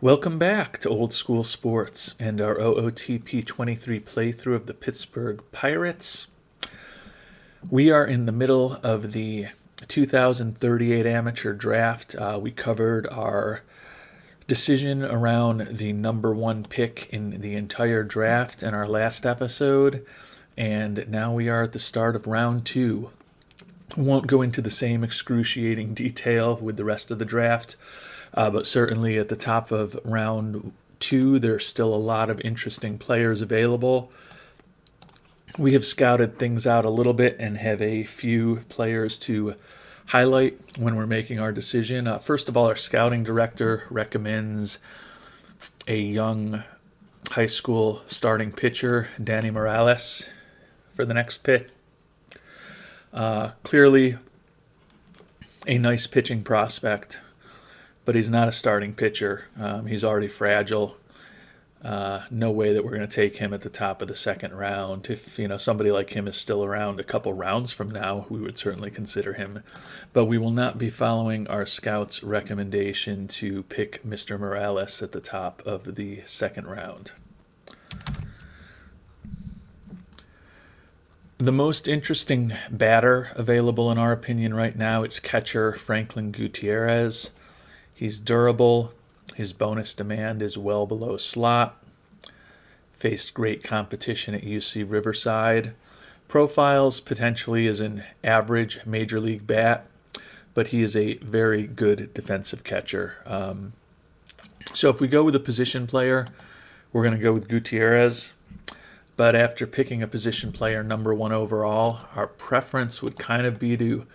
Welcome back to Old School Sports and our OOTP 23 playthrough of the Pittsburgh Pirates. We are in the middle of the 2038 amateur draft. We covered our decision around the number one pick in the entire draft in our last episode, and now we are at the start of round two. Won't go into the same excruciating detail with the rest of the draft. But certainly at the top of round two, there's still a lot of interesting players available. We have scouted things out a little bit and have a few players to highlight when we're making our decision. First of all, our scouting director recommends a young high school starting pitcher, Danny Morales, for the next pick. Clearly a nice pitching prospect, but he's not a starting pitcher. He's already fragile. No way that we're going to take him at the top of the second round. If somebody like him is still around a couple rounds from now, we would certainly consider him. But we will not be following our scout's recommendation to pick Mr. Morales at the top of the second round. The most interesting batter available in our opinion right now is catcher Franklin Gutierrez. He's durable. His bonus demand is well below slot. Faced great competition at UC Riverside. Profiles potentially as an average major league bat, but he is a very good defensive catcher. So if we go with a position player, we're going to go with Gutierrez. But after picking a position player number one overall, our preference would kind of be to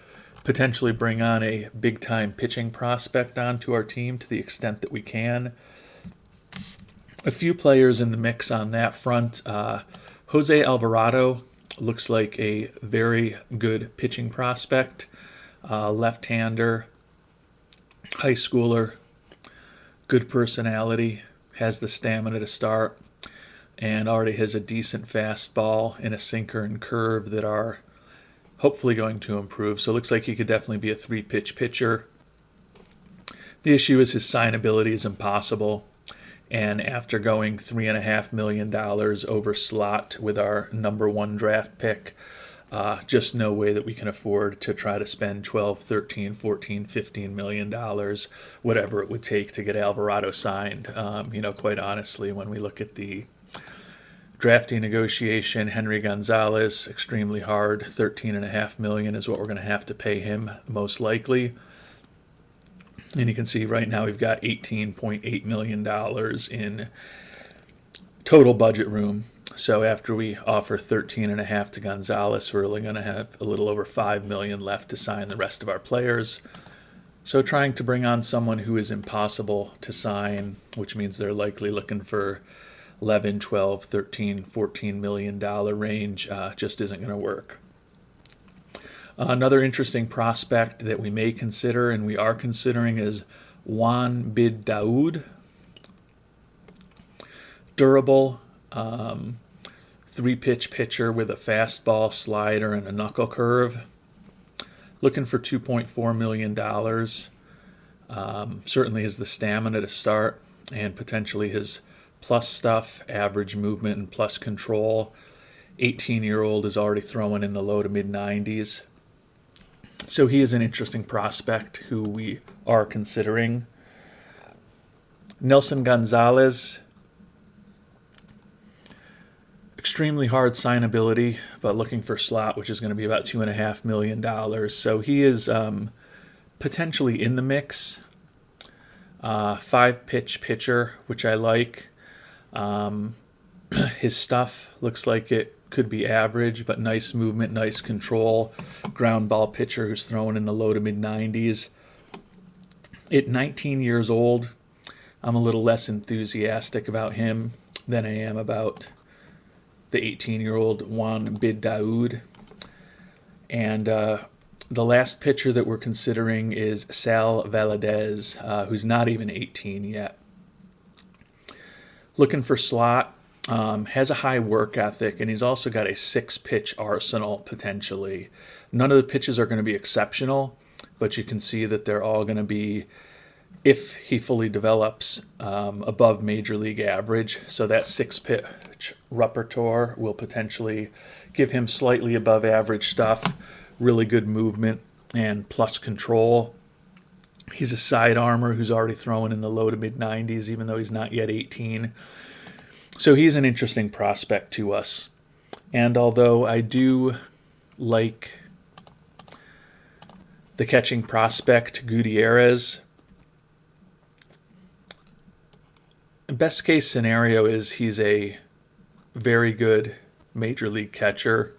potentially bring on a big-time pitching prospect onto our team to the extent that we can. A few players in the mix on that front. Jose Alvarado looks like a very good pitching prospect. Left-hander, high schooler, good personality, has the stamina to start, and already has a decent fastball and a sinker and curve that are hopefully going to improve. So it looks like he could definitely be a three-pitch pitcher. The issue is his signability is impossible. And after going $3.5 million over slot with our number one draft pick, just no way that we can afford to try to spend $12, $13, $14, $15 million, whatever it would take to get Alvarado signed. Quite honestly, when we look at the drafting negotiation, Henry Gonzalez, extremely hard. $13.5 million is what we're going to have to pay him, most likely. And you can see right now we've got $18.8 million in total budget room. So after we offer $13.5 to Gonzalez, we're only going to have a little over $5 million left to sign the rest of our players. So trying to bring on someone who is impossible to sign, which means they're likely looking for 11, 12, 13, $14 million range just isn't going to work. Another interesting prospect that we may consider, and we are considering, is Juan Bid Daoud. Durable, three-pitch pitcher with a fastball, slider, and a knuckle curve. Looking for $2.4 million. Certainly has the stamina to start, and potentially his plus stuff, average movement, and plus control. 18-year-old is already throwing in the low to mid-90s. So he is an interesting prospect who we are considering. Nelson Gonzalez, extremely hard signability, but looking for slot, which is going to be about $2.5 million. So he is potentially in the mix. Five-pitch pitcher, which I like. His stuff looks like it could be average, but nice movement, nice control. Ground ball pitcher who's throwing in the low to mid-90s. At 19 years old, I'm a little less enthusiastic about him than I am about the 18-year-old Juan Bid Daoud. And the last pitcher that we're considering is Sal Valadez, who's not even 18 yet. Looking for slot, has a high work ethic, and he's also got a six-pitch arsenal potentially. None of the pitches are going to be exceptional, but you can see that they're all going to be if he fully develops above major league average. So that 6-pitch repertoire will potentially give him slightly above average stuff, really good movement, and plus control. He's a side armor who's already throwing in the low to mid 90s, even though he's not yet 18. So he's an interesting prospect to us. And although I do like the catching prospect Gutierrez, best case scenario is he's a very good major league catcher.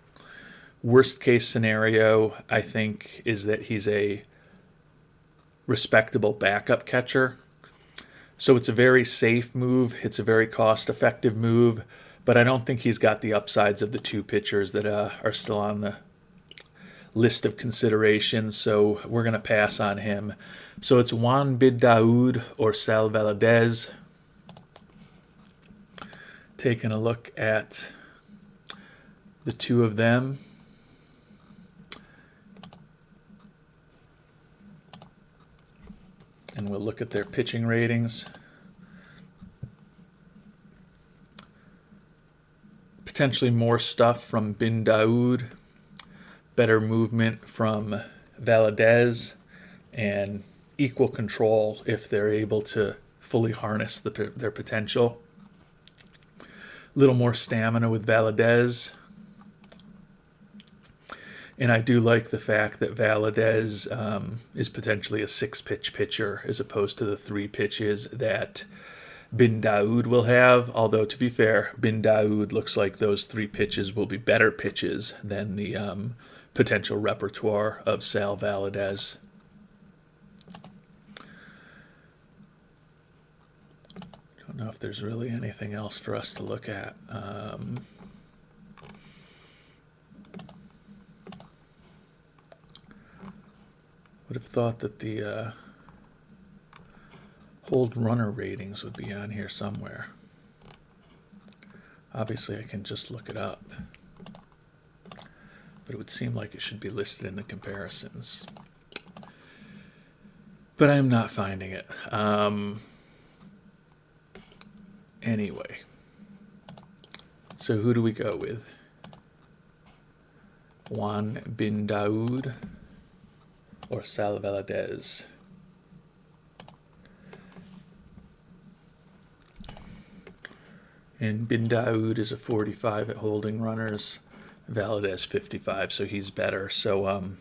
Worst case scenario, I think, is that he's a respectable backup catcher. So it's a very safe move. It's a very cost-effective move, but I don't think he's got the upsides of the two pitchers that are still on the list of considerations, so we're going to pass on him. So it's Juan Bid-Daoud or Sal Valadez. Taking a look at the two of them. And we'll look at their pitching ratings. Potentially more stuff from Bin Daoud, better movement from Valadez, and equal control if they're able to fully harness their potential. A little more stamina with Valadez. And I do like the fact that Valadez is potentially a 6-pitch pitcher as opposed to the 3 pitches that Bin Daoud will have. Although, to be fair, Bin Daoud looks like those 3 pitches will be better pitches than the potential repertoire of Sal Valadez. Don't know if there's really anything else for us to look at. Would have thought that the hold runner ratings would be on here somewhere. Obviously, I can just look it up, but it would seem like it should be listed in the comparisons. But I'm not finding it. Anyway, so who do we go with? Juan Bin Daoud or Sal Valadez? And Bin Daoud is a 45 at holding runners, Valadez 55, so he's better. So I'm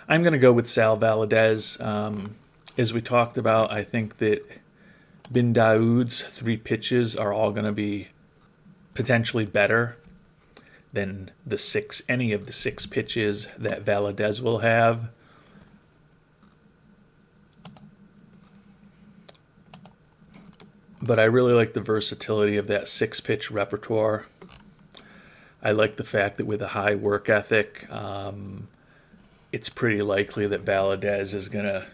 going to go with Sal Valadez. As we talked about, I think that Bin Daoud's 3 pitches are all going to be potentially better than any of the 6 pitches that Valadez will have. But I really like the versatility of that 6-pitch repertoire. I like the fact that with a high work ethic, it's pretty likely that Valadez is going to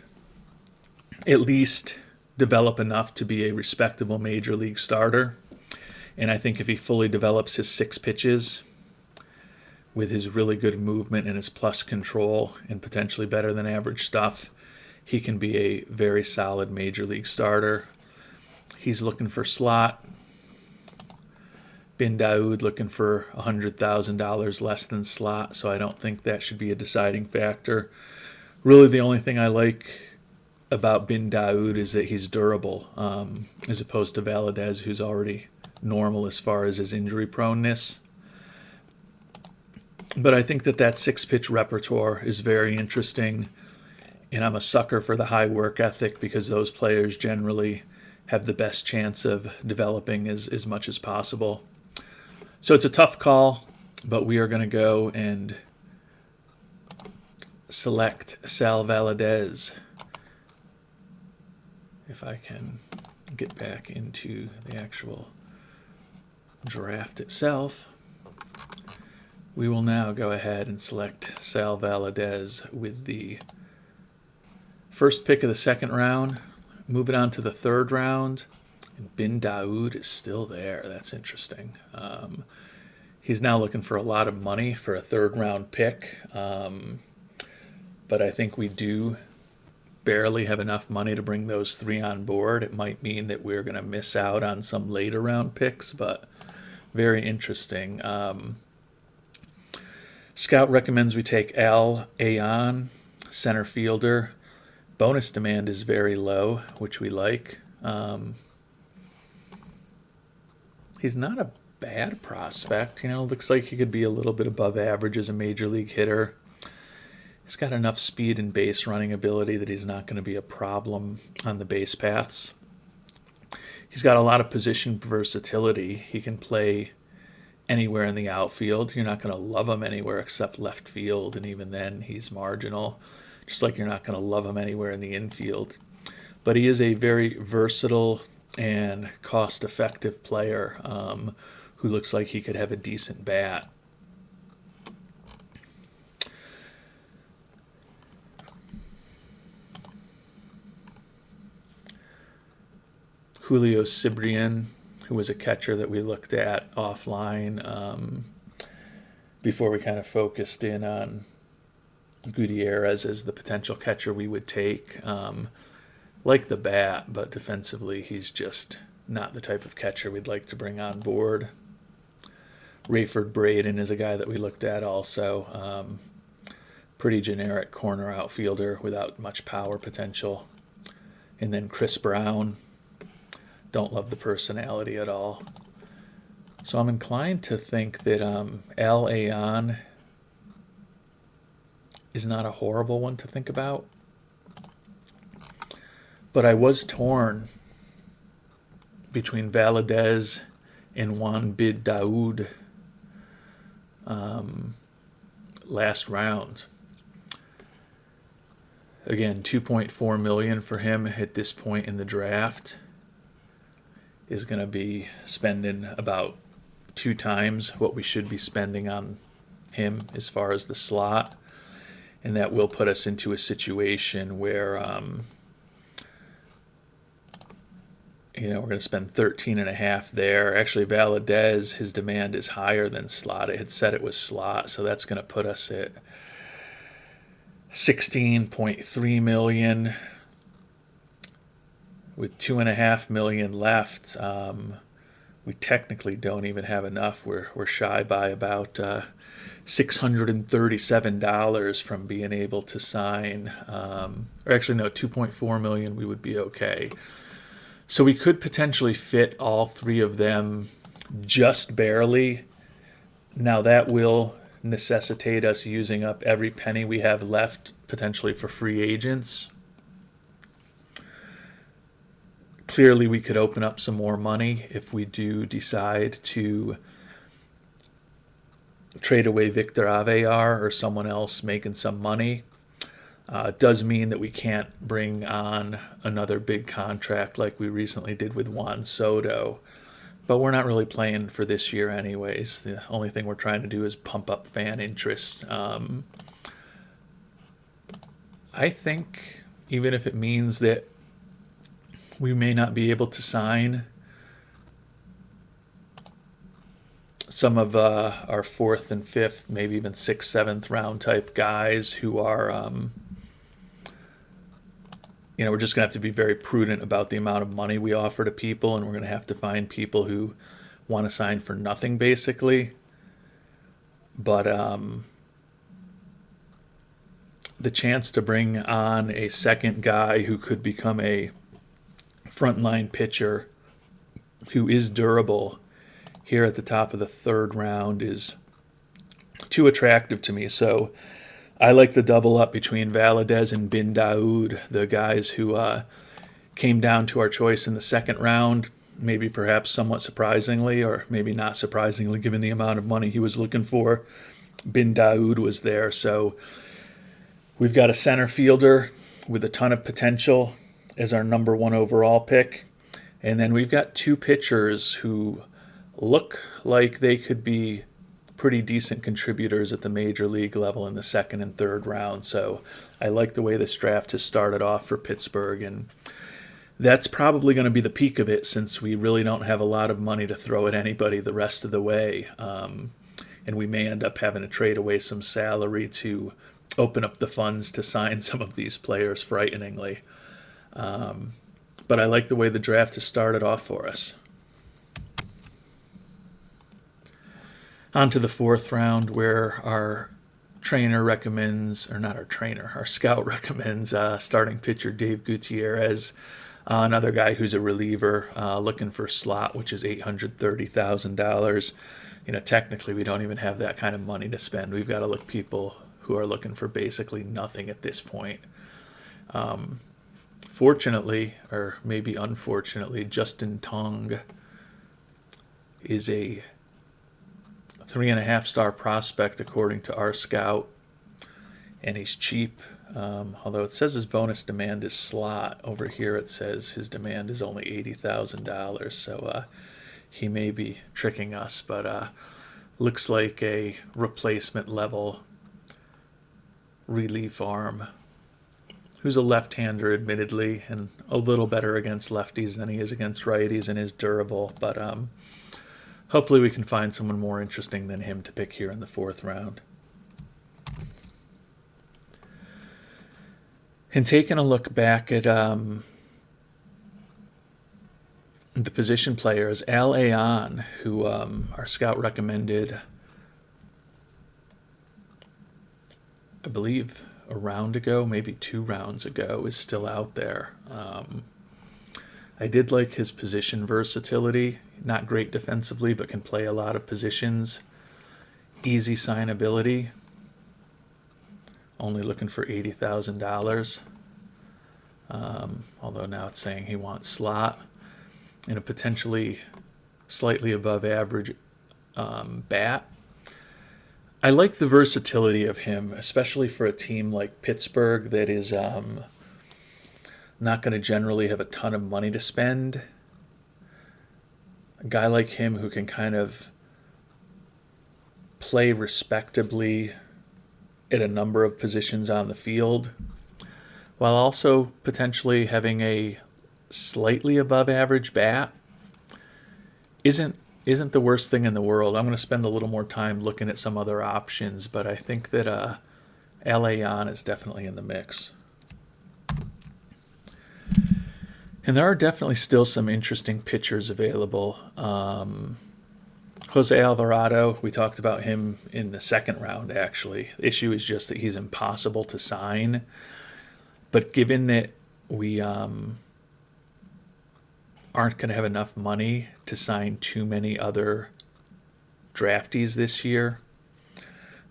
at least develop enough to be a respectable major league starter. And I think if he fully develops his 6 pitches with his really good movement and his plus control and potentially better than average stuff, he can be a very solid major league starter. He's looking for slot. Bin Daoud looking for $100,000 less than slot, so I don't think that should be a deciding factor. Really, the only thing I like about Bin Daoud is that he's durable, as opposed to Valadez, who's already normal as far as his injury proneness. But I think that 6-pitch repertoire is very interesting, and I'm a sucker for the high work ethic because those players generally have the best chance of developing as much as possible. So it's a tough call, but we are going to go and select Sal Valadez. If I can get back into the actual draft itself, we will now go ahead and select Sal Valadez with the first pick of the 2nd round. Move it on to the 3rd round. And Bin Daoud is still there. That's interesting. He's now looking for a lot of money for a 3rd round pick. But I think we do barely have enough money to bring those three on board. It might mean that we're going to miss out on some later round picks, but very interesting. Scout recommends we take Aveyar, center fielder. Bonus demand is very low, which we like. He's not a bad prospect. Looks like he could be a little bit above average as a major league hitter. He's got enough speed and base running ability that he's not going to be a problem on the base paths. He's got a lot of position versatility. He can play anywhere in the outfield. You're not going to love him anywhere except left field, and even then he's marginal, just like you're not going to love him anywhere in the infield. But he is a very versatile and cost-effective player who looks like he could have a decent bat. Julio Cibrian, who was a catcher that we looked at offline before we kind of focused in on Gutierrez as the potential catcher we would take. Like the bat, but defensively he's just not the type of catcher we'd like to bring on board. Rayford Braden is a guy that we looked at also. Pretty generic corner outfielder without much power potential. And then Chris Brown. Don't love the personality at all. So I'm inclined to think that Aveyar is not a horrible one to think about. But I was torn between Valadez and Juan Bid Daoud last round. Again, $2.4 million for him at this point in the draft is going to be spending about 2 times what we should be spending on him as far as the slot. And that will put us into a situation where, we're going to spend 13.5 there. Actually, Valadez, his demand is higher than slot. It had said it was slot, so that's going to put us at $16.3 million. With $2.5 million left, we technically don't even have enough. We're shy by about $637 from being able to sign, or actually no, $2.4 million. We would be okay. So we could potentially fit all 3 of them just barely. Now that will necessitate us using up every penny we have left potentially for free agents. Clearly, we could open up some more money if we do decide to trade away Victor Aveyar or someone else making some money. It does mean that we can't bring on another big contract like we recently did with Juan Soto. But we're not really playing for this year anyways. The only thing we're trying to do is pump up fan interest. I think even if it means that we may not be able to sign some of our 4th and 5th, maybe even 6th, 7th round type guys who are, we're just going to have to be very prudent about the amount of money we offer to people, and we're going to have to find people who want to sign for nothing, basically. But the chance to bring on a second guy who could become a frontline pitcher who is durable here at the top of the 3rd round is too attractive to me. So I like to double up between Valadez and Bin Daoud, the guys who came down to our choice in the 2nd round, maybe perhaps somewhat surprisingly, or maybe not surprisingly given the amount of money he was looking for. Bin Daoud was there. So we've got a center fielder with a ton of potential as our number 1 overall pick. And then we've got 2 pitchers who look like they could be pretty decent contributors at the major league level in the 2nd and 3rd round. So I like the way this draft has started off for Pittsburgh. And that's probably going to be the peak of it since we really don't have a lot of money to throw at anybody the rest of the way. And we may end up having to trade away some salary to open up the funds to sign some of these players frighteningly. But I like the way the draft has started off for us. On to the fourth round, where our trainer recommends, or not our trainer, our scout recommends starting pitcher Dave Gutierrez, another guy who's a reliever, looking for slot, which is $830,000. Technically we don't even have that kind of money to spend. We've got to look people who are looking for basically nothing at this point. Fortunately, or maybe unfortunately, Justin Tong is a 3.5-star prospect according to our scout, and he's cheap. Although it says his bonus demand is slot, over here it says his demand is only $80,000. So he may be tricking us, but looks like a replacement level relief arm, who's a left-hander admittedly, and a little better against lefties than he is against righties, and is durable. But hopefully we can find someone more interesting than him to pick here in the fourth round. And taking a look back at the position players, Aveyar, who our scout recommended, I believe, a round ago, maybe 2 rounds ago, is still out there. I did like his position versatility. Not great defensively, but can play a lot of positions. Easy signability. Only looking for $80,000. Although now it's saying he wants slot. And a potentially slightly above average bat. I like the versatility of him, especially for a team like Pittsburgh that is not going to generally have a ton of money to spend. A guy like him who can kind of play respectably at a number of positions on the field, while also potentially having a slightly above average bat, isn't the worst thing in the world. I'm going to spend a little more time looking at some other options, but I think that Aveyar is definitely in the mix. And there are definitely still some interesting pitchers available. Jose Alvarado, we talked about him in the second round, actually. The issue is just that he's impossible to sign. But given that we aren't going to have enough money to sign too many other draftees this year,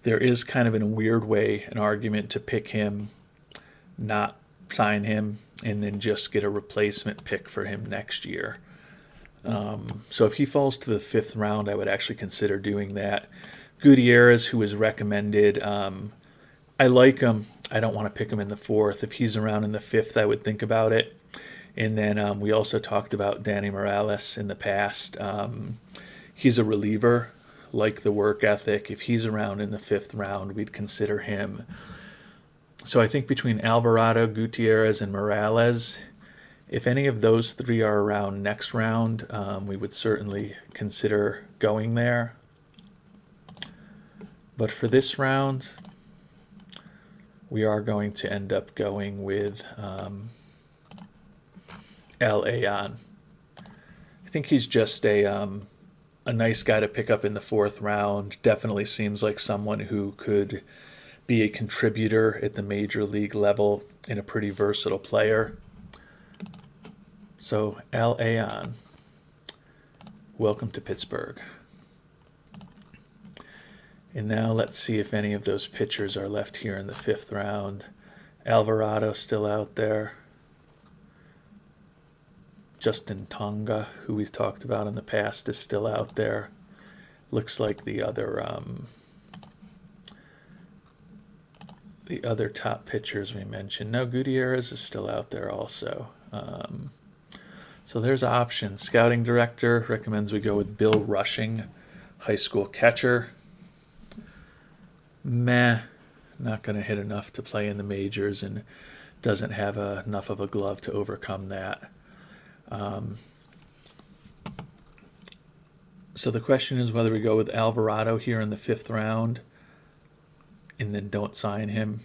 there is kind of, in a weird way, an argument to pick him, not sign him, and then just get a replacement pick for him next year. So if he falls to the 5th round, I would actually consider doing that. Gutierrez, who was recommended, I like him. I don't want to pick him in the 4th. If he's around in the 5th, I would think about it. And then we also talked about Danny Morales in the past. He's a reliever, like the work ethic. If he's around in the 5th round, we'd consider him. So I think between Alvarado, Gutierrez, and Morales, if any of those 3 are around next round, we would certainly consider going there. But for this round, we are going to end up going with Aveyar. I think he's just a nice guy to pick up in the 4th round. Definitely seems like someone who could be a contributor at the major league level and a pretty versatile player. So Aveyar, welcome to Pittsburgh. And now let's see if any of those pitchers are left here in the 5th round. Alvarado still out there. Justin Tonga, who we've talked about in the past, is still out there. Looks like the other top pitchers we mentioned. No, Gutierrez is still out there also. So there's options. Scouting director recommends we go with Bill Rushing, high school catcher. Not going to hit enough to play in the majors and doesn't have enough of a glove to overcome that. So the question is whether we go with Alvarado here in the 5th round. and then don't sign him.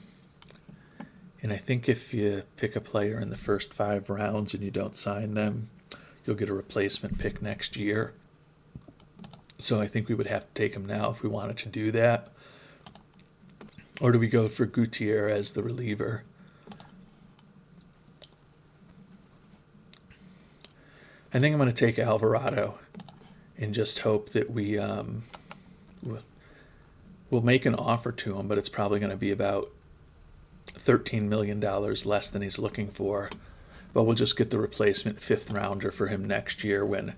And I think if you pick a player in the first 5 rounds and you don't sign them, you'll get a replacement pick next year. So I think we would have to take him now if we wanted to do that. Or do we go for Gutierrez, the reliever? I think I'm going to take Alvarado and just hope that we'll make an offer to him, but it's probably going to be about $13 million less than he's looking for. But we'll just get the replacement 5th rounder for him next year when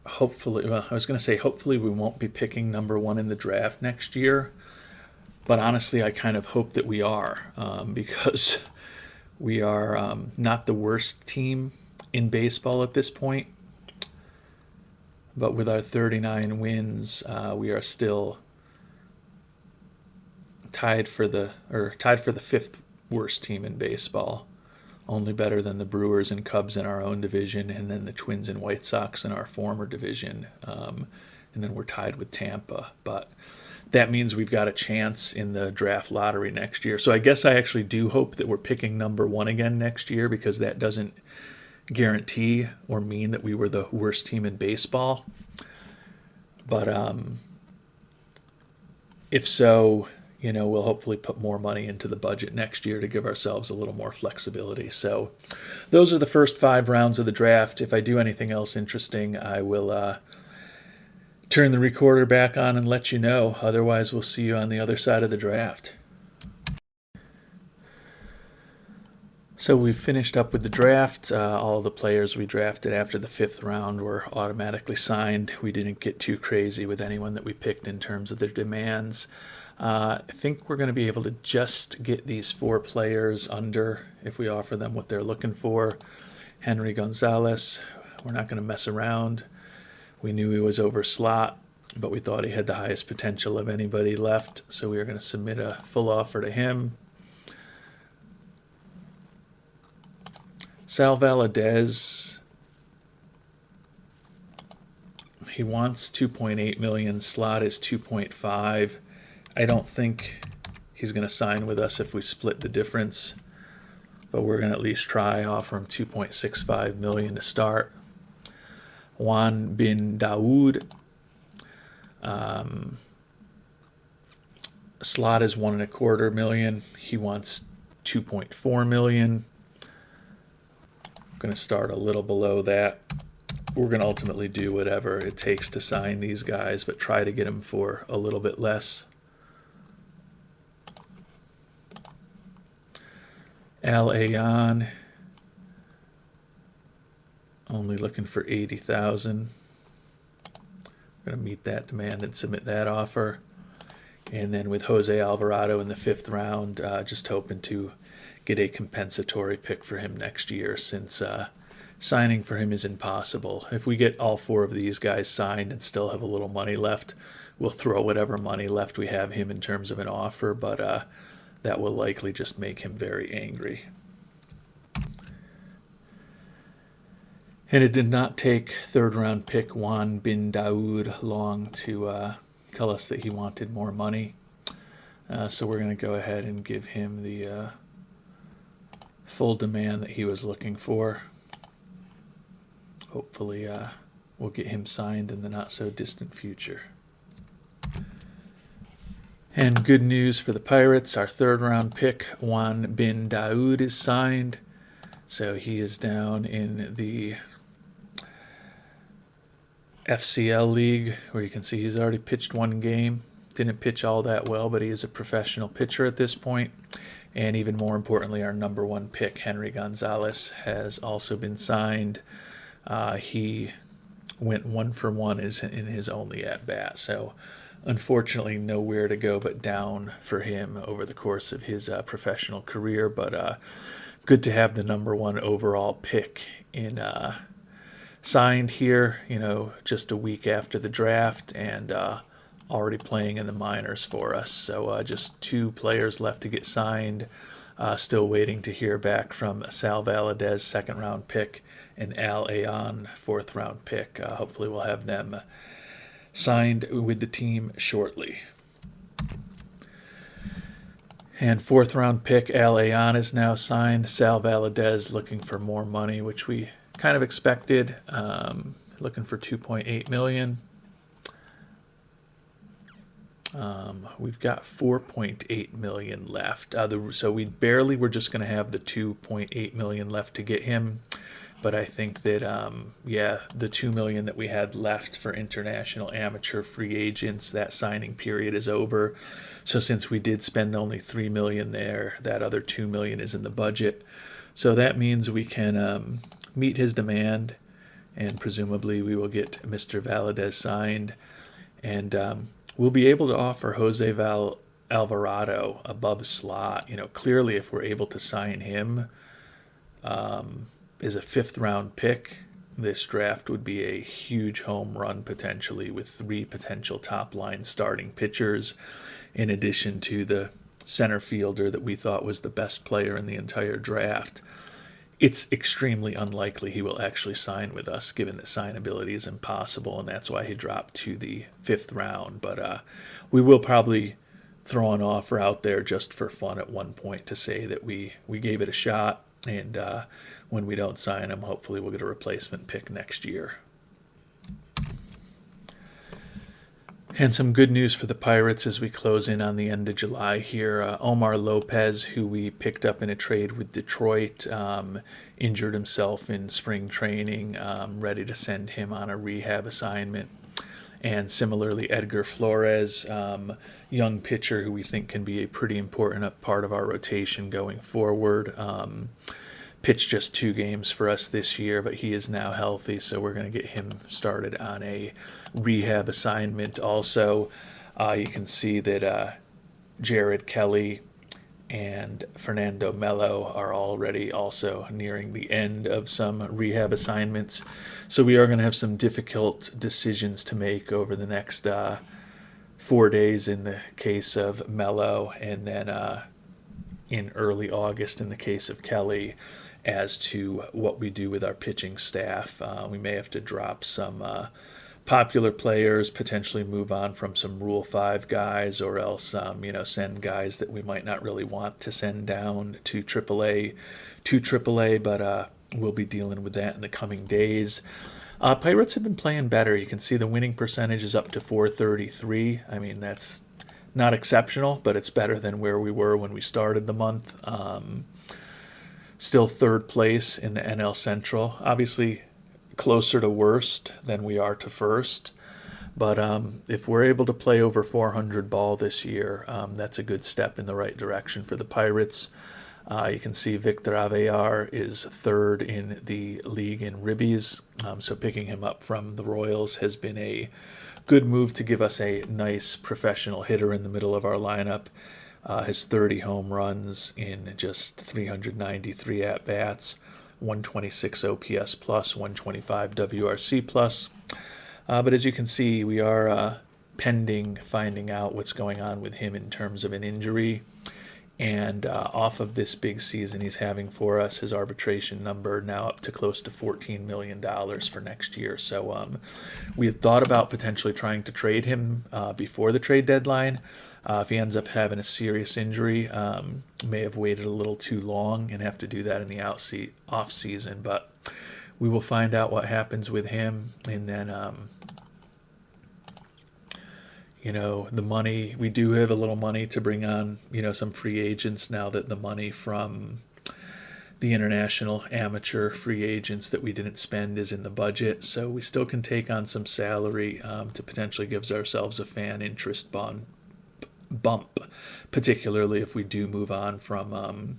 hopefully, well, I was going to say hopefully we won't be picking number 1 in the draft next year. But honestly, I kind of hope that we are because we are not the worst team in baseball at this point. But with our 39 wins, we are still tied for the 5th worst team in baseball, only better than the Brewers and Cubs in our own division, and then the Twins and White Sox in our former division, and then we're tied with Tampa. But that means we've got a chance in the draft lottery next year. So I guess I actually do hope that we're picking number 1 again next year, because that doesn't guarantee or mean that we were the worst team in baseball. But if so, we'll hopefully put more money into the budget next year to give ourselves a little more flexibility. So those are the first 5 rounds of the draft. If I do anything else interesting, I will turn the recorder back on and let you know. Otherwise, we'll see you on the other side of the draft. So we've finished up with the draft. All the players we drafted after the 5th round were automatically signed. We didn't get too crazy with anyone that we picked in terms of their demands. I think we're going to be able to just get these 4 players under if we offer them what they're looking for. Henry Gonzalez, we're not going to mess around. We knew he was over slot, but we thought he had the highest potential of anybody left, so we were going to submit a full offer to him. Sal Valadez, he wants $2.8 million. Slot is $2.5. I don't think he's going to sign with us if we split the difference, but we're going to at least try, offer him $2.65 million to start. Juan bin Daoud, slot is $1.25 million. He wants $2.4 million. Going to start a little below that. We're going to ultimately do whatever it takes to sign these guys, but try to get them for a little bit less. Aveyar, only looking for $80,000. We're going to meet that demand and submit that offer. And then with Jose Alvarado in the 5th round, just hoping to get a compensatory pick for him next year, since signing for him is impossible. If we get all 4 of these guys signed and still have a little money left, we'll throw whatever money left we have him in terms of an offer, but that will likely just make him very angry. And it did not take 3rd round pick Juan bin Daoud long to tell us that he wanted more money. So we're going to go ahead and give him the full demand that he was looking for. Hopefully we'll get him signed in the not so distant future. And good news for the Pirates, our 3rd round pick Juan bin Daoud is signed. So he is down in the FCL league, where you can see he's already pitched 1 game. Didn't pitch all that well, but he is a professional pitcher at this point. And even more importantly, our number 1 pick, Henry Gonzalez, has also been signed. He went 1 for 1 in his only at-bat. So unfortunately, nowhere to go but down for him over the course of his professional career. But good to have the number 1 overall pick in signed here, just a week after the draft, and already playing in the minors for us. So just 2 players left to get signed. Still waiting to hear back from Sal Valadez, 2nd round pick, and Aveyar, 4th round pick. Hopefully we'll have them signed with the team shortly. And fourth round pick Aveyar is now signed. Sal Valadez looking for more money, which we kind of expected. Looking for 2.8 million. We've got 4.8 million left. So we barely were just going to have the 2.8 million left to get him. But I think that, the 2 million that we had left for international amateur free agents, that signing period is over. So since we did spend only 3 million there, that other 2 million is in the budget. So that means we can meet his demand, and presumably we will get Mr. Valadez signed, and we'll be able to offer Jose Alvarado above slot. Clearly, if we're able to sign him as a fifth-round pick, this draft would be a huge home run potentially, with 3 potential top-line starting pitchers, in addition to the center fielder that we thought was the best player in the entire draft. It's extremely unlikely he will actually sign with us, given that signability is impossible, and that's why he dropped to the 5th round. But we will probably throw an offer out there just for fun at one point to say that we gave it a shot, and when we don't sign him, hopefully we'll get a replacement pick next year. And some good news for the Pirates as we close in on the end of July here. Omar Lopez, who we picked up in a trade with Detroit, injured himself in spring training, ready to send him on a rehab assignment. And similarly, Edgar Flores, young pitcher who we think can be a pretty important part of our rotation going forward. Pitched just 2 games for us this year, but he is now healthy, so we're going to get him started on a rehab assignment. Also, you can see that Jared Kelly and Fernando Melo are already also nearing the end of some rehab assignments. So we are going to have some difficult decisions to make over the next 4 days in the case of Melo, and then in early August in the case of Kelly, as to what we do with our pitching staff. We may have to drop some popular players, potentially move on from some Rule 5 guys, or else send guys that we might not really want to send down to AAA, but we'll be dealing with that in the coming days. Pirates have been playing better. You can see the winning percentage is up to .433. I mean, that's not exceptional, but it's better than where we were when we started the month. Still 3rd place in the NL Central. Obviously closer to worst than we are to first. But if we're able to play over 400 ball this year, that's a good step in the right direction for the Pirates. You can see Victor Aveyar is 3rd in the league in ribbies. So picking him up from the Royals has been a good move to give us a nice professional hitter in the middle of our lineup. Has 30 home runs in just 393 at-bats, 126 OPS plus, 125 WRC plus. But as you can see, we are pending finding out what's going on with him in terms of an injury. And off of this big season he's having for us, his arbitration number now up to close to $14 million for next year. So we had thought about potentially trying to trade him before the trade deadline. If he ends up having a serious injury, may have waited a little too long and have to do that in the off season. But we will find out what happens with him, and then the money, we do have a little money to bring on some free agents now that the money from the international amateur free agents that we didn't spend is in the budget. So we still can take on some salary to potentially give ourselves a fan interest bump, particularly if we do move on from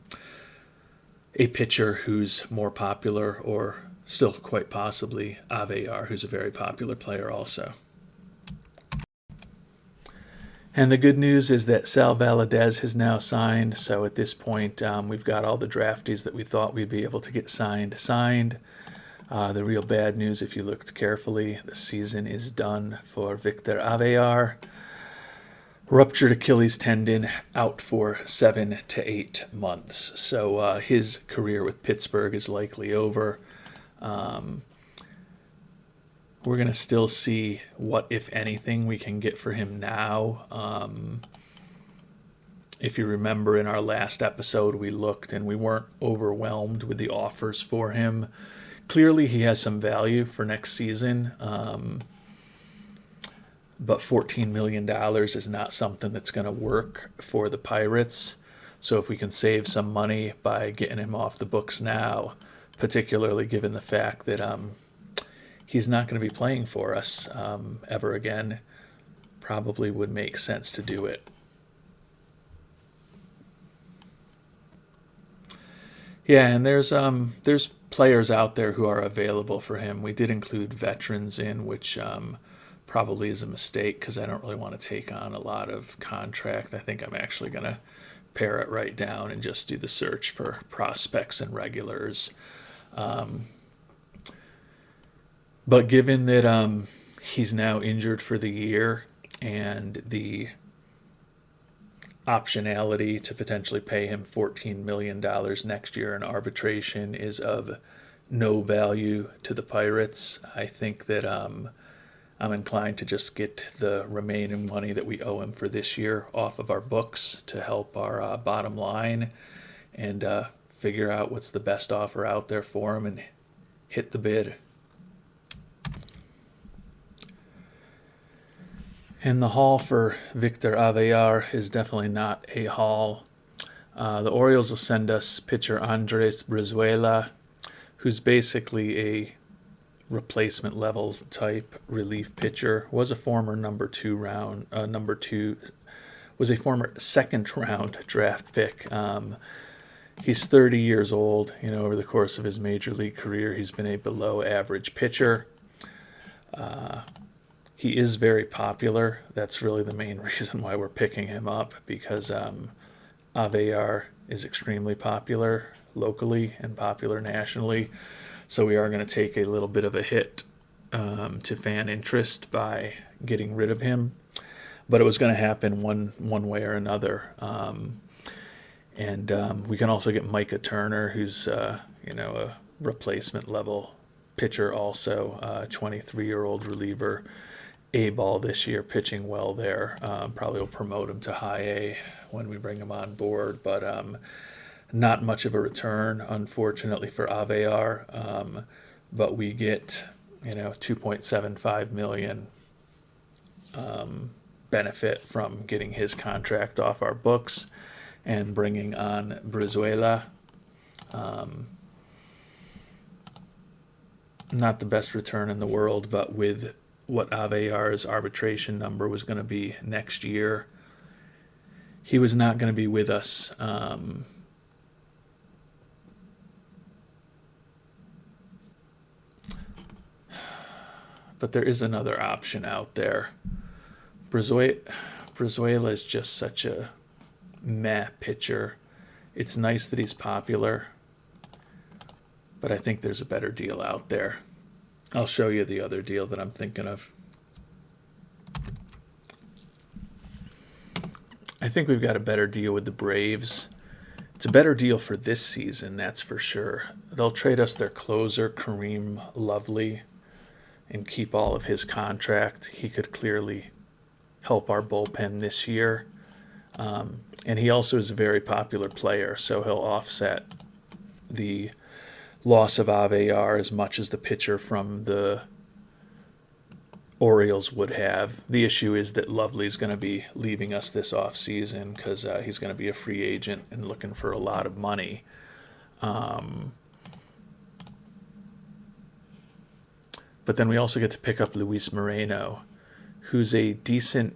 a pitcher who's more popular, or still quite possibly Aveyar, who's a very popular player also. And the good news is that Sal Valadez has now signed, so at this point we've got all the draftees that we thought we'd be able to get signed. The real bad news, if you looked carefully, the season is done for Victor Aveyar. Ruptured Achilles tendon, out for 7 to 8 months. So his career with Pittsburgh is likely over. We're going to still see what, if anything, we can get for him now. If you remember in our last episode, we looked and we weren't overwhelmed with the offers for him. Clearly, he has some value for next season, but $14 million is not something that's going to work for the Pirates. So if we can save some money by getting him off the books now, particularly given the fact that he's not going to be playing for us ever again, probably would make sense to do it. Yeah, and there's players out there who are available for him. We did include veterans in, which probably is a mistake because I don't really want to take on a lot of contract. I think I'm actually going to pare it right down and just do the search for prospects and regulars. But given that he's now injured for the year and the optionality to potentially pay him $14 million next year in arbitration is of no value to the Pirates, I think that I'm inclined to just get the remaining money that we owe him for this year off of our books to help our bottom line and figure out what's the best offer out there for him and hit the bid. And the haul for Victor Aveyar is definitely not a haul. The Orioles will send us pitcher Andres Brizuela, who's basically a replacement level type relief pitcher. Was a former was a former second round draft pick. He's 30 years old. Over the course of his major league career, he's been a below average pitcher. He is very popular. That's really the main reason why we're picking him up, because Aveyar is extremely popular locally and popular nationally. So we are going to take a little bit of a hit to fan interest by getting rid of him. But it was going to happen one way or another. And we can also get Micah Turner, who's a replacement level pitcher also, 23-year-old reliever. A-ball this year, pitching well there. Probably will promote him to high A when we bring him on board, but not much of a return, unfortunately, for Aveyar. But we get, $2.75 million benefit from getting his contract off our books and bringing on Brizuela. Not the best return in the world, but with what Aveyar's arbitration number was going to be next year, he was not going to be with us. But there is another option out there. Brizuela is just such a meh pitcher. It's nice that he's popular, but I think there's a better deal out there. I'll show you the other deal that I'm thinking of. I think we've got a better deal with the Braves. It's a better deal for this season, that's for sure. They'll trade us their closer, Kareem Lovely, and keep all of his contract. He could clearly help our bullpen this year. And he also is a very popular player, so he'll offset the loss of Aveyar as much as the pitcher from the Orioles would have. The issue is that Lovely's going to be leaving us this offseason because he's going to be a free agent and looking for a lot of money. But then we also get to pick up Luis Moreno, who's a decent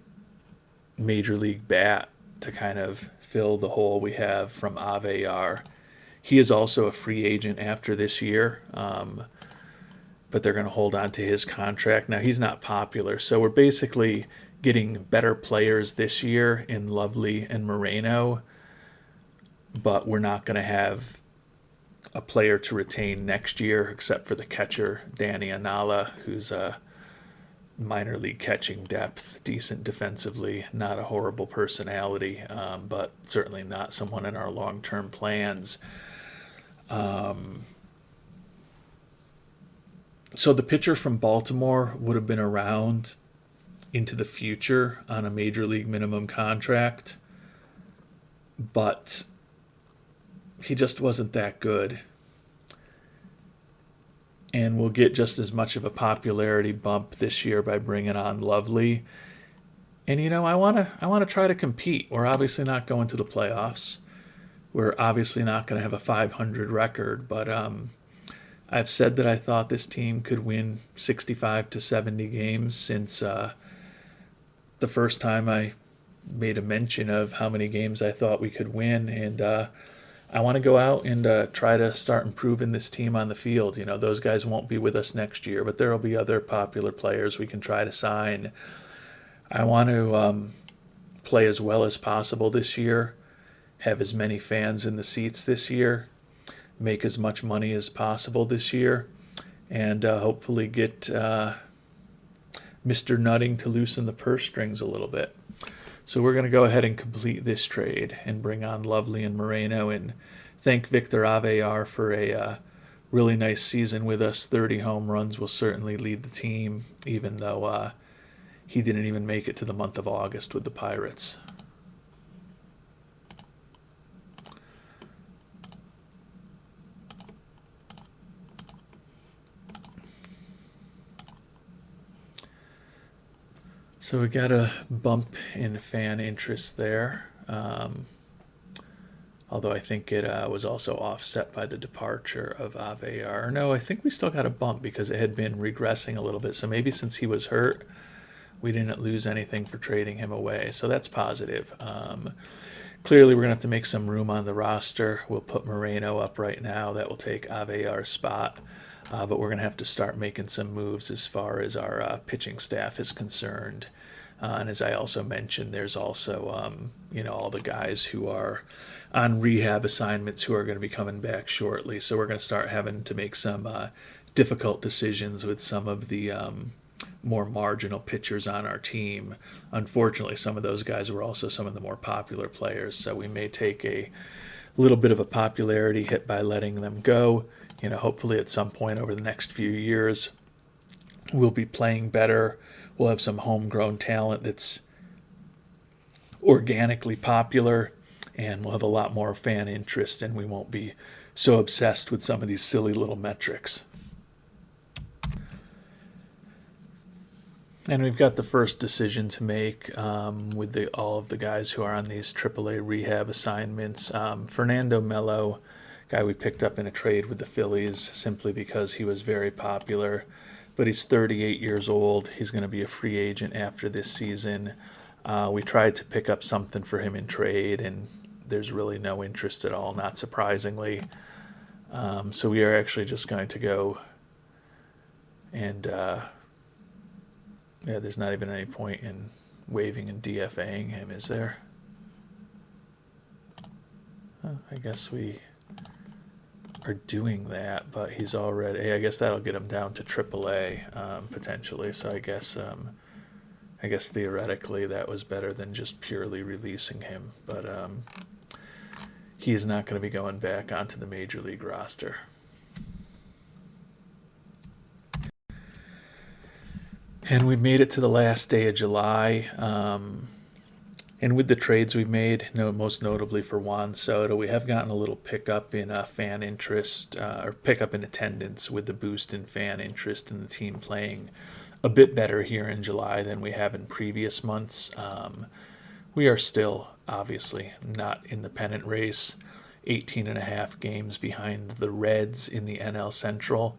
major league bat to kind of fill the hole we have from Aveyar. He is also a free agent after this year, but they're going to hold on to his contract. Now, he's not popular, so we're basically getting better players this year in Lovely and Moreno, but we're not going to have a player to retain next year except for the catcher, Danny Anala, who's a minor league catching depth, decent defensively, not a horrible personality, but certainly not someone in our long-term plans. So the pitcher from Baltimore would have been around into the future on a major league minimum contract. but he just wasn't that good. And we'll get just as much of a popularity bump this year by bringing on Lovely. And I want to try to compete. We're obviously not going to the playoffs. We're obviously not going to have a 500 record, but I've said that I thought this team could win 65 to 70 games since the first time I made a mention of how many games I thought we could win, and I want to go out and try to start improving this team on the field. Those guys won't be with us next year, but there will be other popular players we can try to sign. I want to play as well as possible this year, have as many fans in the seats this year, make as much money as possible this year, and hopefully get Mr. Nutting to loosen the purse strings a little bit. So we're going to go ahead and complete this trade and bring on Lovely and Moreno and thank Victor Aveyar for a really nice season with us. 30 home runs will certainly lead the team, even though he didn't even make it to the month of August with the Pirates. So we got a bump in fan interest there, although I think it was also offset by the departure of Aveyar. No, I think we still got a bump because it had been regressing a little bit. So maybe since he was hurt, we didn't lose anything for trading him away. So that's positive. Clearly, we're going to have to make some room on the roster. We'll put Moreno up right now. That will take Aveyar's spot. But we're going to have to start making some moves as far as our pitching staff is concerned. And as I also mentioned, there's also, all the guys who are on rehab assignments who are going to be coming back shortly. So we're going to start having to make some difficult decisions with some of the more marginal pitchers on our team. Unfortunately, some of those guys were also some of the more popular players. So we may take a little bit of a popularity hit by letting them go. Hopefully at some point over the next few years, we'll be playing better. We'll have some homegrown talent that's organically popular, and we'll have a lot more fan interest, and we won't be so obsessed with some of these silly little metrics. And we've got the first decision to make with all of the guys who are on these AAA rehab assignments. Fernando Melo, guy we picked up in a trade with the Phillies simply because he was very popular, but he's 38 years old. He's going to be a free agent after this season. We tried to pick up something for him in trade, and there's really no interest at all, not surprisingly. So we are actually just going to go and, there's not even any point in waiving and DFAing him, is there? I guess we are doing that, but he's already, I guess that'll get him down to AAA potentially. So I guess theoretically that was better than just purely releasing him, but he is not going to be going back onto the major league roster. And we made it to the last day of July. And with the trades we've made, most notably for Juan Soto, we have gotten a little pickup in fan interest, or pickup in attendance with the boost in fan interest in the team playing a bit better here in July than we have in previous months. We are still, obviously, not in the pennant race, 18 and a half games behind the Reds in the NL Central,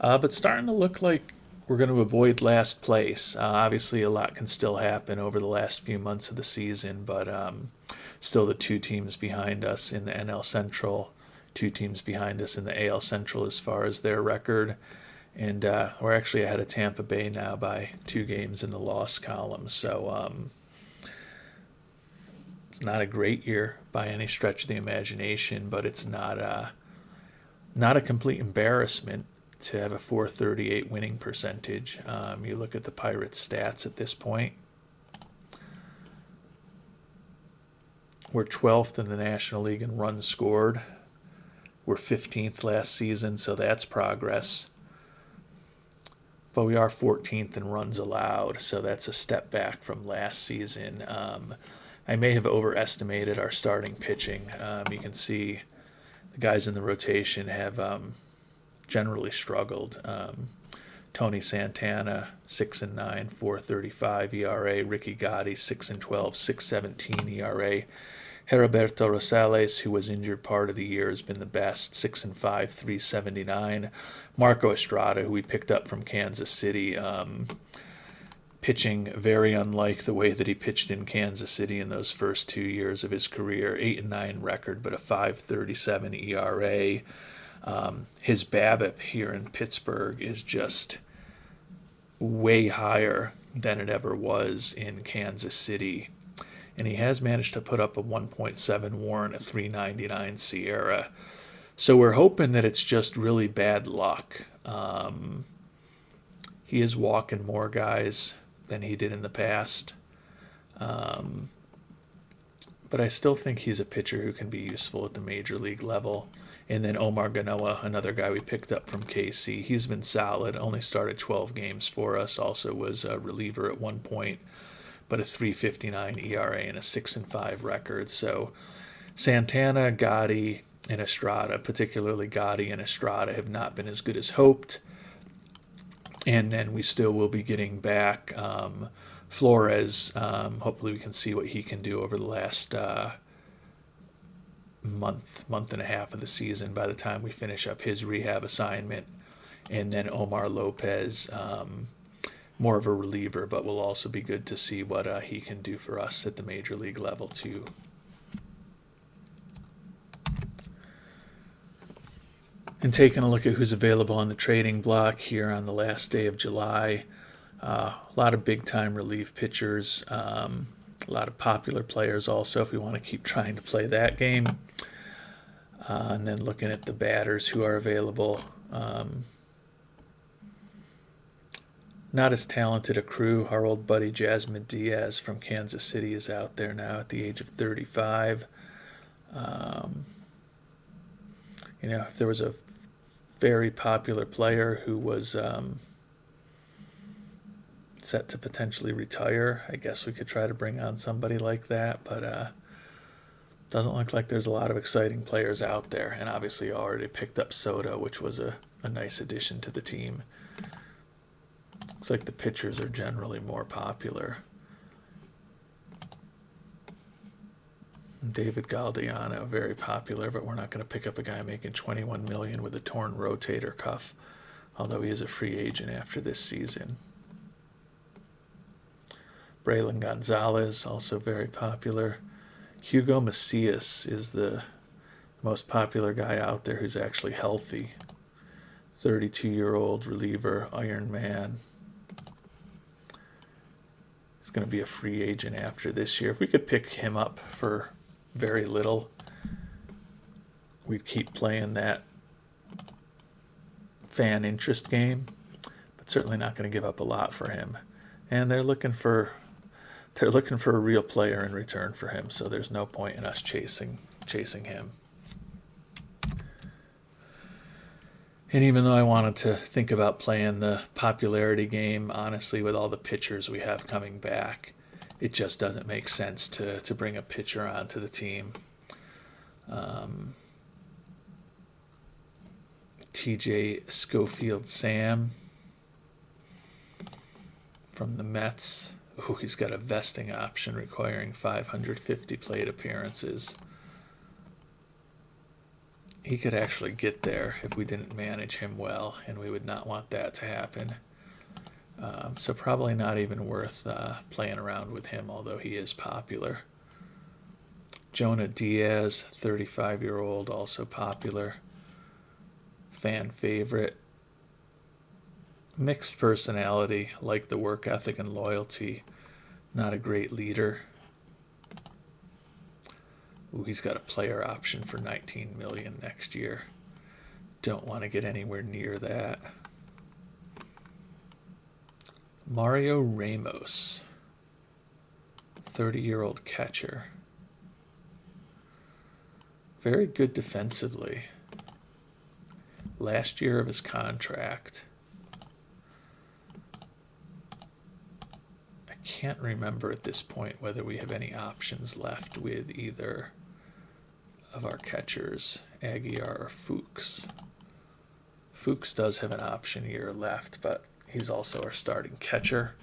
but starting to look like we're going to avoid last place. Obviously, a lot can still happen over the last few months of the season, but still the two teams behind us in the NL Central, two teams behind us in the AL Central as far as their record. And we're actually ahead of Tampa Bay now by 2 games in the loss column. So it's not a great year by any stretch of the imagination, but it's not a complete embarrassment to have a .438 winning percentage. You look at the Pirates' stats at this point. We're 12th in the National League in runs scored. We're 15th last season, so that's progress. But we are 14th in runs allowed, so that's a step back from last season. I may have overestimated our starting pitching. You can see the guys in the rotation have generally struggled. Tony Santana, 6-9, 4.35 ERA. Ricky Gotti, 6-12, 6.17 ERA. Heriberto Rosales, who was injured part of the year, has been the best, 6-5, 3.79. Marco Estrada, who we picked up from Kansas City, pitching very unlike the way that he pitched in Kansas City in those first 2 years of his career. 8-9 record, but a 5.37 ERA. His BABIP here in Pittsburgh is just way higher than it ever was in Kansas City. And he has managed to put up a 1.7 WAR and a 3.99 Sierra. So we're hoping that it's just really bad luck. He is walking more guys than he did in the past. But I still think he's a pitcher who can be useful at the major league level. And then Omar Ganoa, another guy we picked up from KC. He's been solid, only started 12 games for us, also was a reliever at one point, but a 3.59 ERA and a 6-5 record. So Santana, Gotti, and Estrada, particularly Gotti and Estrada, have not been as good as hoped. And then we still will be getting back Flores. Hopefully we can see what he can do over the last month and a half of the season by the time we finish up his rehab assignment. And then Omar Lopez, more of a reliever, but will also be good to see what he can do for us at the major league level too. And taking a look at who's available on the trading block here on the last day of July. A lot of big-time relief pitchers, a lot of popular players also if we want to keep trying to play that game. And then looking at the batters who are available. Not as talented a crew. Our old buddy Jasmine Diaz from Kansas City is out there now at the age of 35. If there was a very popular player who was set to potentially retire, I guess we could try to bring on somebody like that, but doesn't look like there's a lot of exciting players out there. And obviously already picked up Soto, which was a nice addition to the team. Looks like the pitchers are generally more popular. David Galdiano, very popular, but we're not going to pick up a guy making $21 million with a torn rotator cuff, although he is a free agent after this season. Braylon Gonzalez, also very popular. Hugo Macias is the most popular guy out there who's actually healthy. 32-year-old reliever, Iron Man. He's going to be a free agent after this year. If we could pick him up for very little, we'd keep playing that fan interest game, but certainly not going to give up a lot for him. And they're looking for a real player in return for him, so there's no point in us chasing him. And even though I wanted to think about playing the popularity game, honestly, with all the pitchers we have coming back, it just doesn't make sense to bring a pitcher onto the team. TJ Schofield Sam from the Mets. Ooh, he's got a vesting option requiring 550 plate appearances. He could actually get there if we didn't manage him well, and we would not want that to happen. So probably not even worth playing around with him, although he is popular. Jonah Diaz, 35-year-old, also popular. Fan favorite. Mixed personality, like the work ethic and loyalty. Not a great leader. Ooh, he's got a player option for $19 million next year. Don't want to get anywhere near that. Mario Ramos, 30-year-old catcher. Very good defensively. Last year of his contract. I can't remember at this point whether we have any options left with either of our catchers, Aveyar or Fuchs. Fuchs does have an option year left, but he's also our starting catcher.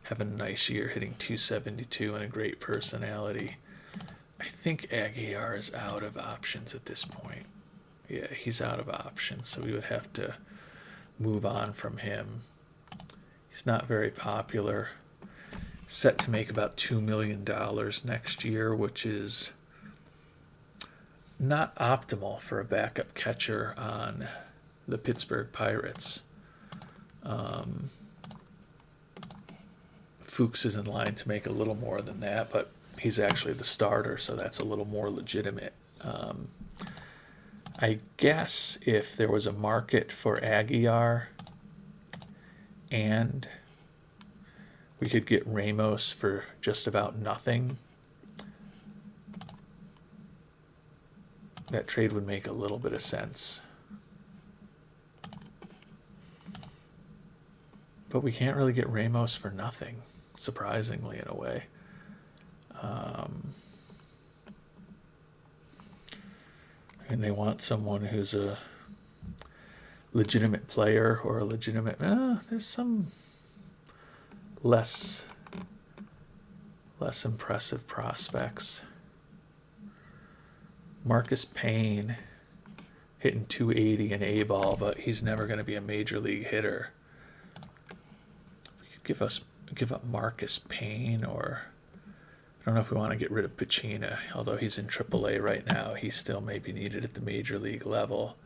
Having a nice year, hitting 272 and a great personality. I think Aveyar is out of options at this point. Yeah, he's out of options, so we would have to move on from him. He's not very popular. Set to make about $2 million next year, which is not optimal for a backup catcher on the Pittsburgh Pirates. Fuchs is in line to make a little more than that, but he's actually the starter, so that's a little more legitimate. I guess if there was a market for Aveyar and we could get Ramos for just about nothing, that trade would make a little bit of sense. But we can't really get Ramos for nothing, surprisingly, in a way. And they want someone who's a legitimate player or a legitimate... there's some less impressive prospects. Marcus Payne hitting 280 in A-ball, but he's never going to be a major league hitter. We could give up Marcus Payne, or I don't know if we want to get rid of Pacina, although he's in AAA right now. He still may be needed at the major league level.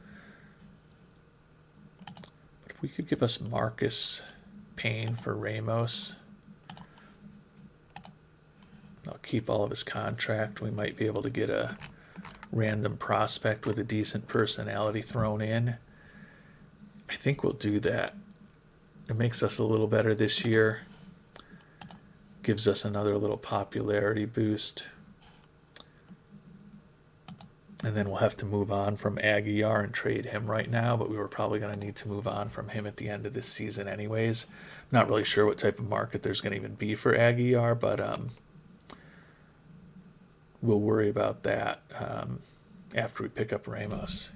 But if we could give us Marcus Payne for Ramos, I'll keep all of his contract. We might be able to get a random prospect with a decent personality thrown in. I think we'll do that. It makes us a little better this year. Gives us another little popularity boost. And then we'll have to move on from Aveyar and trade him right now, but we were probably going to need to move on from him at the end of this season anyways. Not really sure what type of market there's going to even be for Aveyar, but we'll worry about that after we pick up Ramos.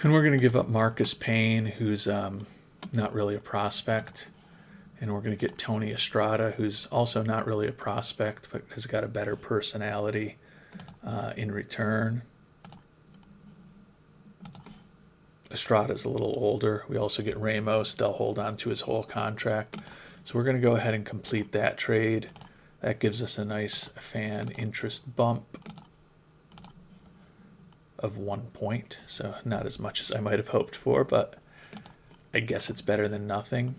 And we're going to give up Marcus Payne, who's not really a prospect. And we're going to get Tony Estrada, who's also not really a prospect, but has got a better personality in return. Estrada's a little older. We also get Ramos. They'll hold on to his whole contract. So we're going to go ahead and complete that trade. That gives us a nice fan interest bump of 1 point. So not as much as I might have hoped for, but I guess it's better than nothing.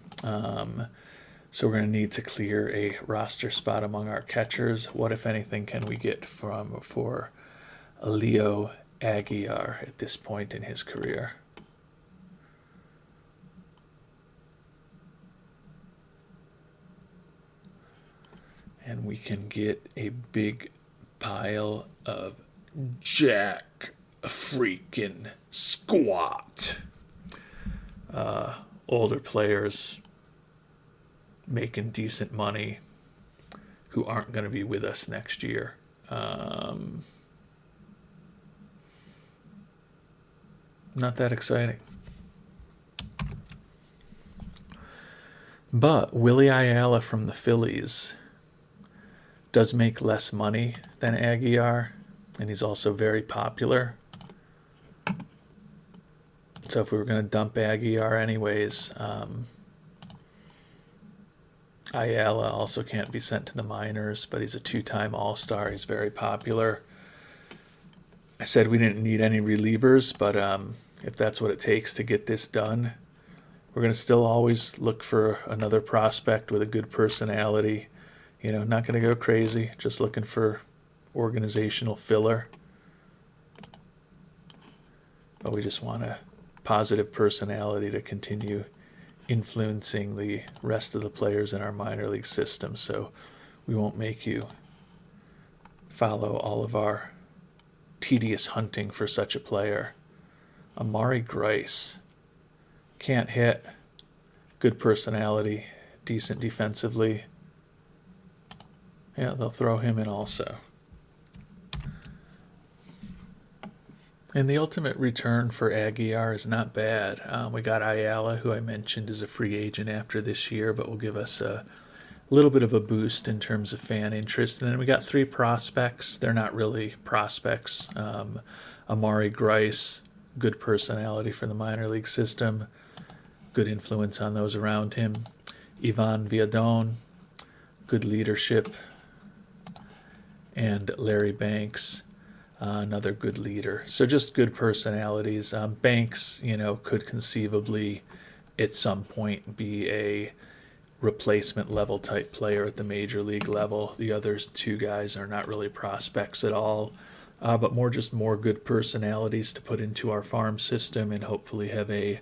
So we're going to need to clear a roster spot among our catchers. What, if anything, can we get for Leo Aveyar at this point in his career? And we can get a big pile of Jack freaking Squat. Older players making decent money who aren't going to be with us next year. Not that exciting. But Willie Ayala from the Phillies does make less money than Aveyar, and he's also very popular. So if we were going to dump Aveyar anyways, Ayala also can't be sent to the minors, but he's a two-time All-Star. He's very popular. I said we didn't need any relievers, but if that's what it takes to get this done, we're going to still always look for another prospect with a good personality. You know, not going to go crazy, just looking for organizational filler. But we just want a positive personality to continue influencing the rest of the players in our minor league system, so we won't make you follow all of our tedious hunting for such a player. Amari Grice can't hit, good personality, decent defensively. Yeah, they'll throw him in also. And the ultimate return for Aveyar is not bad. We got Ayala, who I mentioned is a free agent after this year, but will give us a little bit of a boost in terms of fan interest. And then we got 3 prospects. They're not really prospects. Amari Grice, good personality for the minor league system, good influence on those around him. Ivan Viadon, good leadership. And Larry Banks, another good leader. So just good personalities. Banks, could conceivably at some point be a replacement level type player at the major league level. The other 2 guys are not really prospects at all, but more good personalities to put into our farm system and hopefully have a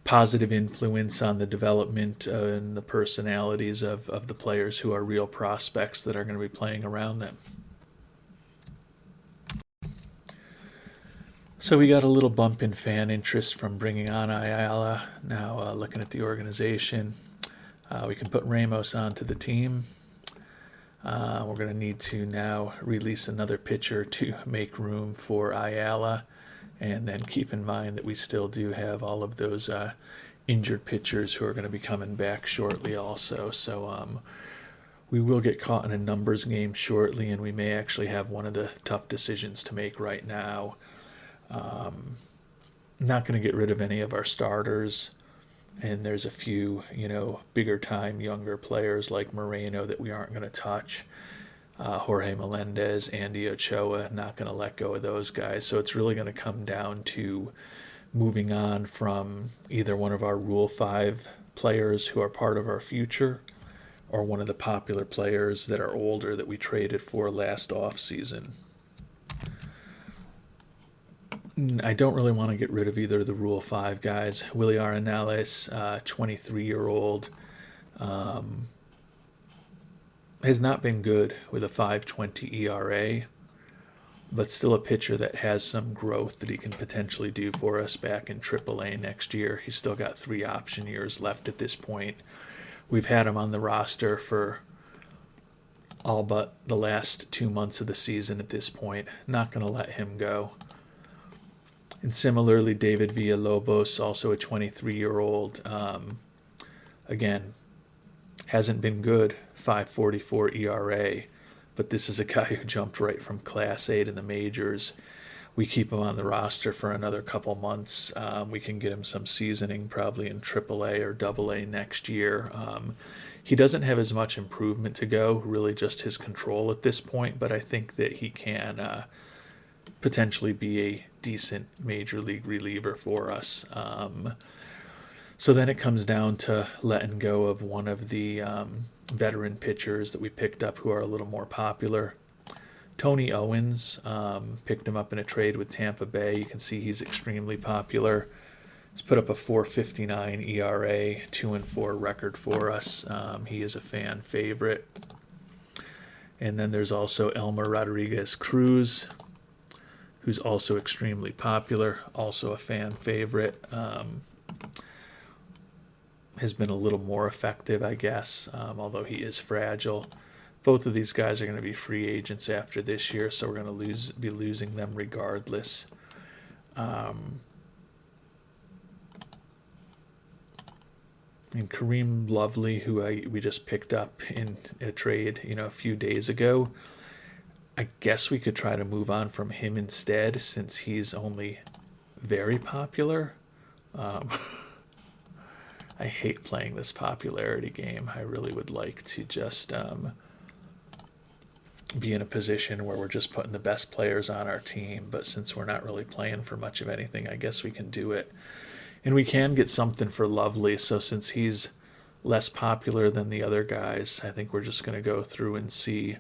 positive influence on the development and the personalities of the players who are real prospects that are going to be playing around them. So we got a little bump in fan interest from bringing on Ayala. Now looking at the organization, we can put Ramos onto the team. We're going to need to now release another pitcher to make room for Ayala. And then keep in mind that we still do have all of those injured pitchers who are going to be coming back shortly also. So we will get caught in a numbers game shortly, and we may actually have one of the tough decisions to make right now. Not going to get rid of any of our starters, and there's a few, bigger time, younger players like Moreno that we aren't going to touch. Jorge Melendez, Andy Ochoa, not going to let go of those guys. So it's really going to come down to moving on from either one of our Rule 5 players who are part of our future or one of the popular players that are older that we traded for last offseason. I don't really want to get rid of either of the Rule 5 guys. Willie Arenales, 23-year-old, has not been good with a 5.20 ERA, but still a pitcher that has some growth that he can potentially do for us back in AAA next year. He's still got 3 option years left at this point. We've had him on the roster for all but the last 2 months of the season at this point. Not going to let him go. And similarly, David Villalobos, also a 23-year-old, again, hasn't been good, 5.44 ERA, but this is a guy who jumped right from Class A to the majors. We keep him on the roster for another couple months. We can get him some seasoning probably in AAA or AA next year. He doesn't have as much improvement to go, really just his control at this point, but I think that he can potentially be a decent major league reliever for us. So then it comes down to letting go of one of the veteran pitchers that we picked up who are a little more popular. Tony Owens, picked him up in a trade with Tampa Bay. You can see he's extremely popular. He's put up a 4.59 ERA, 2-4 record for us. He is a fan favorite. And then there's also Elmer Rodriguez Cruz, who's also extremely popular, also a fan favorite. Has been a little more effective, I guess, although he is fragile. Both of these guys are going to be free agents after this year, so we're going to be losing them regardless. And Kareem Lovely, who we just picked up in a trade, a few days ago. I guess we could try to move on from him instead, since he's only very popular. I hate playing this popularity game. I really would like to just be in a position where we're just putting the best players on our team, but since we're not really playing for much of anything, I guess we can do it. And we can get something for Lovely, so since he's less popular than the other guys, I think we're just going to go through and see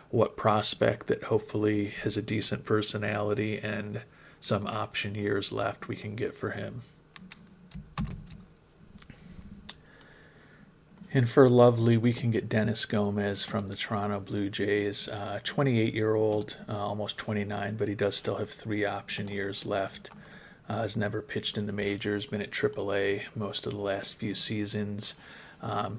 what prospect that hopefully has a decent personality and some option years left we can get for him. And for Lovely, we can get Dennis Gomez from the Toronto Blue Jays, 28-year-old, almost 29, but he does still have 3 option years left. Has never pitched in the majors, been at AAA most of the last few seasons.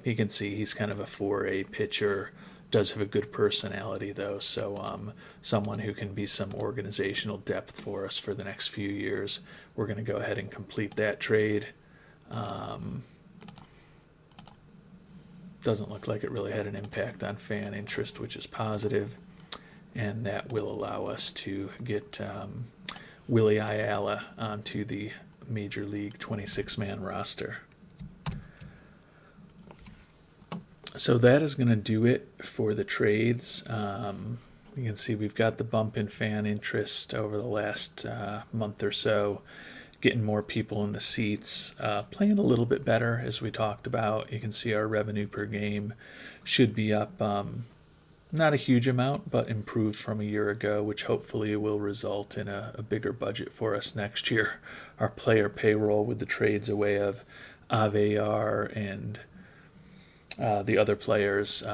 You can see he's kind of a 4A pitcher. Does have a good personality, though, so someone who can be some organizational depth for us for the next few years. We're going to go ahead and complete that trade. Doesn't look like it really had an impact on fan interest, which is positive, and that will allow us to get Willie Ayala onto the Major League 26-man roster. So that is going to do it for the trades. You can see we've got the bump in fan interest over the last month or so, getting more people in the seats, playing a little bit better as we talked about. You can see our revenue per game should be up, not a huge amount, but improved from a year ago, which hopefully will result in a bigger budget for us next year. Our player payroll with the trades away of Aveyar and the other players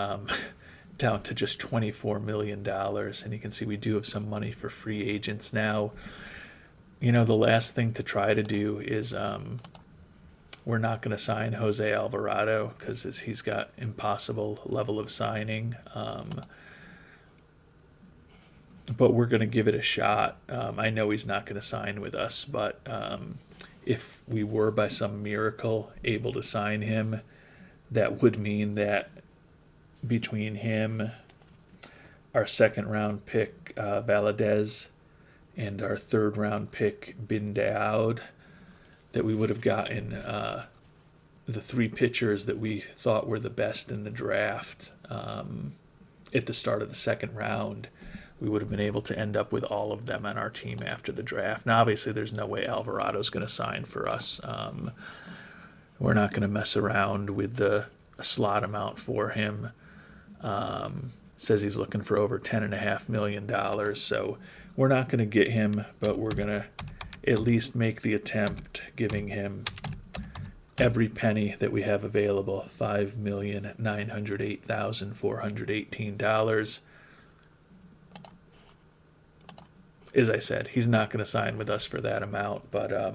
down to just $24 million. And you can see we do have some money for free agents now. You know, the last thing to try to do is we're not going to sign Jose Alvarado because he's got impossible level of signing. But we're going to give it a shot. I know he's not going to sign with us, but if we were by some miracle able to sign him, that would mean that between him, our second-round pick, Valadez, and our third-round pick, Bin Daoud, that we would have gotten the three pitchers that we thought were the best in the draft at the start of the second round. We would have been able to end up with all of them on our team after the draft. Now, obviously, there's no way Alvarado's going to sign for us. We're not going to mess around with the slot amount for him. Says he's looking for over $10.5 million. So we're not going to get him, but we're going to at least make the attempt, giving him every penny that we have available, $5,908,418. As I said, he's not going to sign with us for that amount, but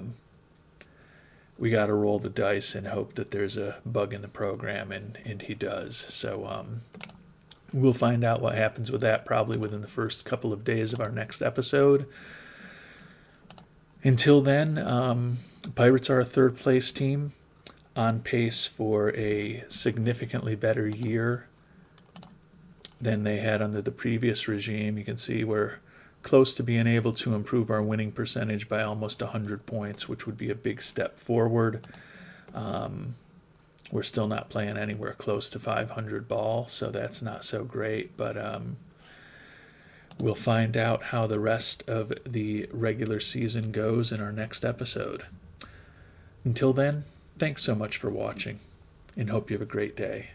we got to roll the dice and hope that there's a bug in the program, and he does. So we'll find out what happens with that probably within the first couple of days of our next episode. Until then, Pirates are a third-place team, on pace for a significantly better year than they had under the previous regime. You can see we're close to being able to improve our winning percentage by almost 100 points, which would be a big step forward. We're still not playing anywhere close to 500 ball, so that's not so great, but we'll find out how the rest of the regular season goes in our next episode. Until then, thanks so much for watching, and hope you have a great day.